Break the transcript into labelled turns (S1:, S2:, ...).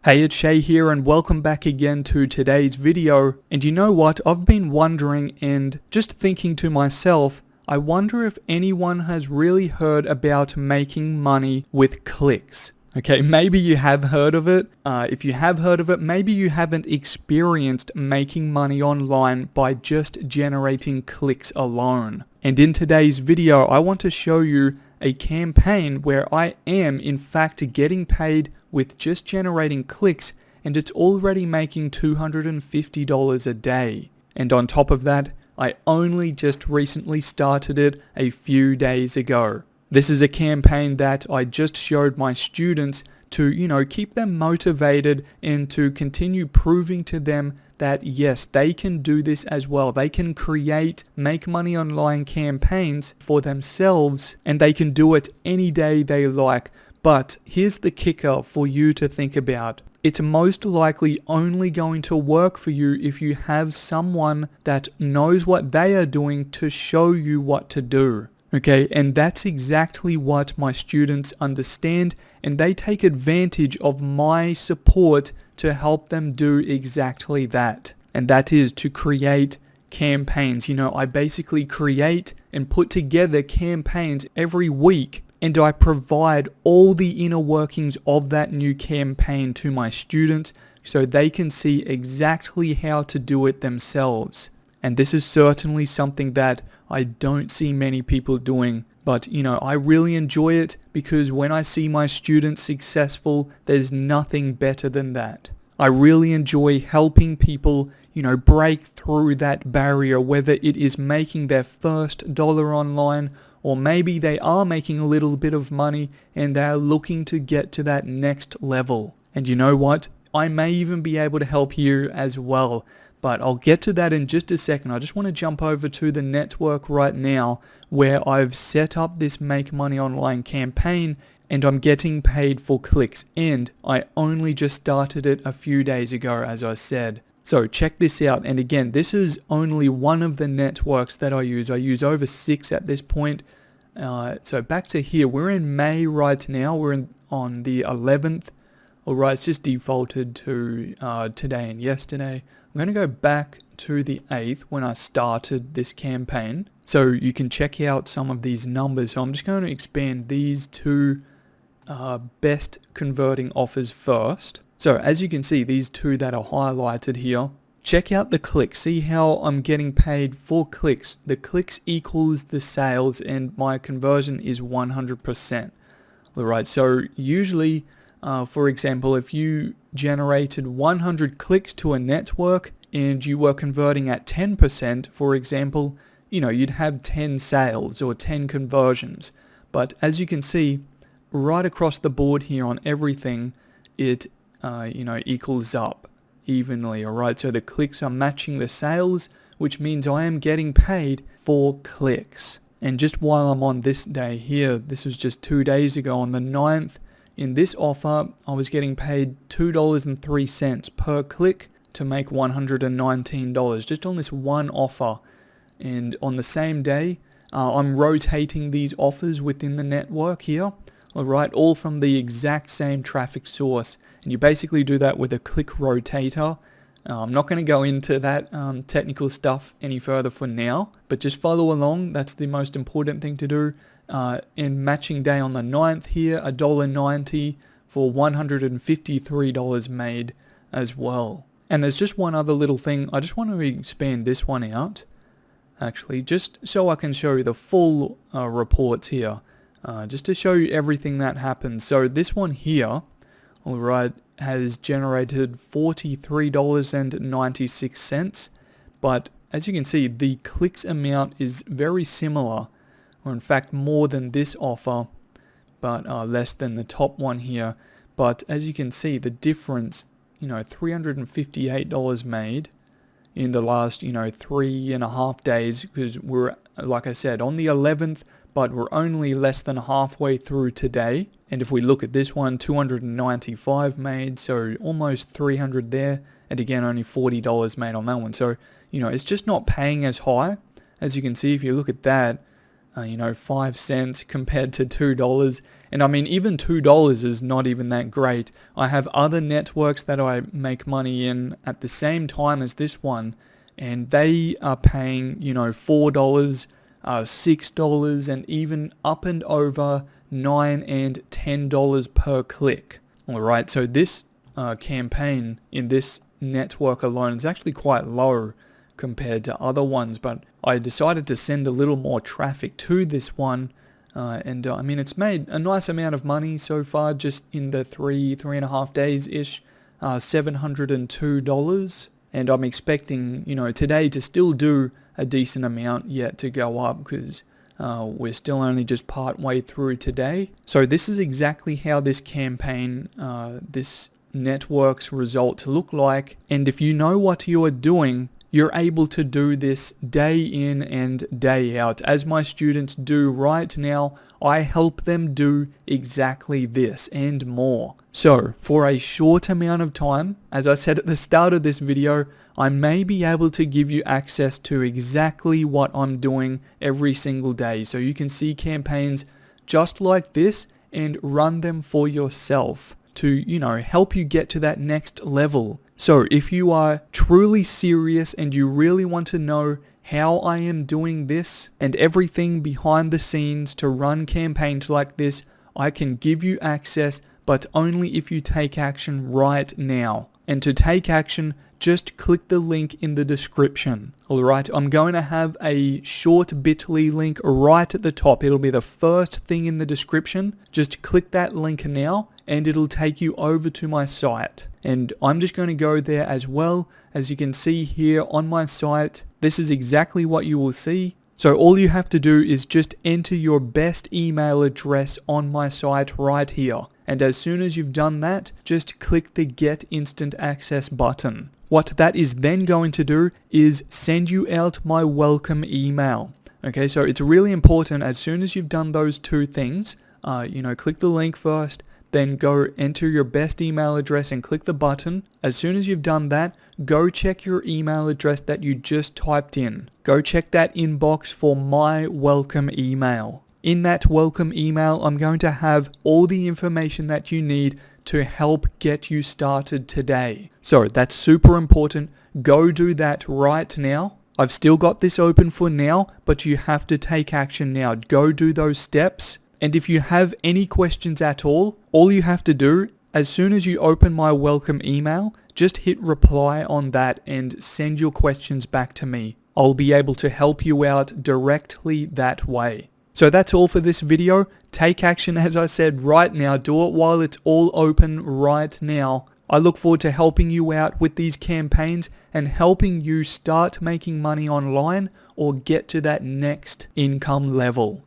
S1: Hey, it's Shay here and welcome back again to today's video. And you know what? I've been wondering and just thinking to myself, I wonder if anyone has really heard about making money with clicks. Okay, maybe you have heard of it. If you have heard of it, maybe you haven't experienced making money online by just generating clicks alone. And in today's video, I want to show you a campaign where I am in fact getting paid with just generating clicks, and it's already making $250 a day. And on top of that, I only just recently started it a few days ago. This is a campaign that I just showed my students to, keep them motivated and to continue proving to them that yes, they can do this as well. They can create, make money online campaigns for themselves, and they can do it any day they like. But here's the kicker for you to think about. It's most likely only going to work for you if you have someone that knows what they are doing to show you what to do. Okay, and that's exactly what my students understand, and they take advantage of my support to help them do exactly that. And that is to create campaigns. I basically create and put together campaigns every week, and I provide all the inner workings of that new campaign to my students so they can see exactly how to do it themselves. And this is certainly something that I don't see many people doing, but I really enjoy it because when I see my students successful, there's nothing better than that. I really enjoy helping people, break through that barrier, whether it is making their first dollar online, or maybe they are making a little bit of money and they're looking to get to that next level. And you know what? I may even be able to help you as well. But I'll get to that in just a second. I just want to jump over to the network right now where I've set up this Make Money Online campaign and I'm getting paid for clicks. And I only just started it a few days ago, as I said. So check this out. And again, this is only one of the networks that I use. I use over 6 at this point. So back to here. We're in May right now. We're on the 11th. Alright, it's just defaulted to today and yesterday. I'm going to go back to the 8th when I started this campaign. So you can check out some of these numbers. So I'm just going to expand these two best converting offers first. So as you can see, these two that are highlighted here, check out the clicks. See how I'm getting paid for clicks. The clicks equals the sales and my conversion is 100%. Alright, so usually for example, if you generated 100 clicks to a network and you were converting at 10%, for example, you'd have 10 sales or 10 conversions. But as you can see, right across the board here on everything, it, equals up evenly, alright? So the clicks are matching the sales, which means I am getting paid for clicks. And just while I'm on this day here, this was just 2 days ago on the 9th, in this offer, I was getting paid $2.03 per click to make $119 just on this one offer. And on the same day, I'm rotating these offers within the network here, alright, all from the exact same traffic source. And you basically do that with a click rotator. I'm not going to go into that technical stuff any further for now, but just follow along. That's the most important thing to do. In matching day on the 9th here, $1.90 for $153 made as well. And there's just one other little thing. I just want to expand this one out, actually, just so I can show you the full reports here, just to show you everything that happens. So this one here, alright, has generated $43.96, but as you can see, the clicks amount is very similar, or in fact more than this offer, but less than the top one here. But as you can see, the difference, $358 made in the last, 3.5 days, because we're, like I said, on the 11th, but we're only less than halfway through today. And if we look at this one, 295 made, so almost 300 there, and again only $40 made on that one. So it's just not paying as high. As you can see, if you look at that, 5 cents compared to $2. And I mean, even $2 is not even that great. I have other networks that I make money in at the same time as this one, and they are paying, $4, $6, and even up and over $9 and $10 per click. Alright, so this campaign in this network alone is actually quite low compared to other ones, but I decided to send a little more traffic to this one, and I mean, it's made a nice amount of money so far, just in the three and a half days ish, $702, and I'm expecting today to still do a decent amount yet to go up, because we're still only just part way through today. So this is exactly how this campaign, this network's results look like, and if you know what you are doing, you're able to do this day in and day out. As my students do right now, I help them do exactly this and more. So for a short amount of time, as I said at the start of this video, I may be able to give you access to exactly what I'm doing every single day. So you can see campaigns just like this and run them for yourself to, help you get to that next level. So if you are truly serious and you really want to know how I am doing this and everything behind the scenes to run campaigns like this, I can give you access, but only if you take action right now. And to take action, just click the link in the description. Alright, I'm going to have a short bit.ly link right at the top. It'll be the first thing in the description. Just click that link now and it'll take you over to my site. And I'm just going to go there as well. As you can see here on my site, this is exactly what you will see. So all you have to do is just enter your best email address on my site right here. And as soon as you've done that, just click the Get Instant Access button. What that is then going to do is send you out my welcome email. Okay, so it's really important as soon as you've done those two things, click the link first, then go enter your best email address and click the button. As soon as you've done that, go check your email address that you just typed in. Go check that inbox for my welcome email. In that welcome email, I'm going to have all the information that you need to help get you started today. So that's super important. Go do that right now. I've still got this open for now, but you have to take action now. Go do those steps. And if you have any questions at all you have to do, as soon as you open my welcome email, just hit reply on that and send your questions back to me. I'll be able to help you out directly that way. So that's all for this video. Take action, as I said, right now. Do it while it's all open right now. I look forward to helping you out with these campaigns and helping you start making money online or get to that next income level.